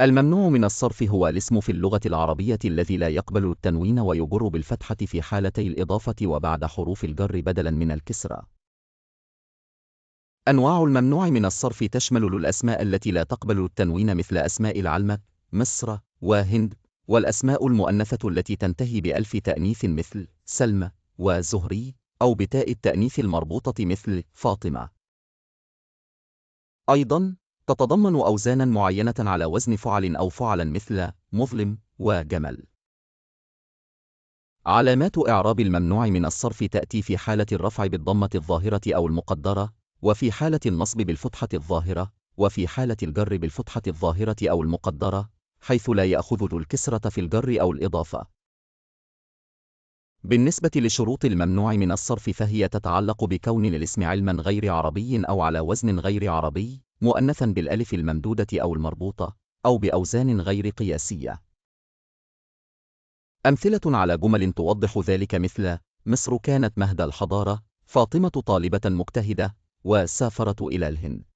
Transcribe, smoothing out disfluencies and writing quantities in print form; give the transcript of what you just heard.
الممنوع من الصرف هو الاسم في اللغة العربية الذي لا يقبل التنوين ويجر بالفتحة في حالتي الإضافة وبعد حروف الجر بدلاً من الكسرة. أنواع الممنوع من الصرف تشمل الأسماء التي لا تقبل التنوين مثل أسماء العلمة، مصر، وهند، والأسماء المؤنثة التي تنتهي بألف تأنيث مثل سلمى وزهري، أو بتاء التأنيث المربوطة مثل فاطمة. أيضاً، تتضمن أوزاناً معينة على وزن فعل أو فعلا مثل مظلم وجمل. علامات إعراب الممنوع من الصرف تأتي في حالة الرفع بالضمة الظاهرة أو المقدرة، وفي حالة النصب بالفتحة الظاهرة، وفي حالة الجر بالفتحة الظاهرة أو المقدرة، حيث لا يأخذ ذو الكسرة في الجر أو الإضافة. بالنسبة لشروط الممنوع من الصرف فهي تتعلق بكون الاسم علما غير عربي أو على وزن غير عربي، مؤنثا بالألف الممدودة أو المربوطة، أو بأوزان غير قياسية. أمثلة على جمل توضح ذلك مثل مصر كانت مهد الحضارة، فاطمة طالبة مجتهدة، وسافرت إلى الهند.